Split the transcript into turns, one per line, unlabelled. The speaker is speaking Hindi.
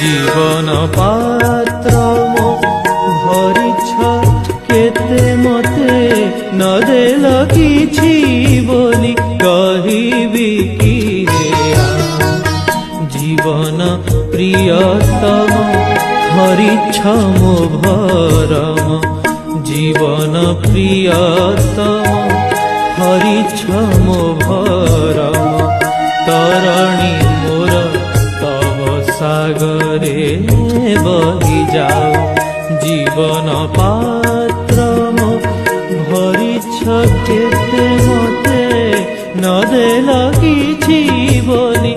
जीवन पात्र मो भरिछ केते मते नदेल किछि बोली कहिबी कि जीवन प्रियतम हरिछ मो भरम जीवन प्रियतम हरिछ मो भरम तरणी मोर तव सागरे बहि जाओ जीवन पात्र मो भरिछ केते मते नदेल किछि बोली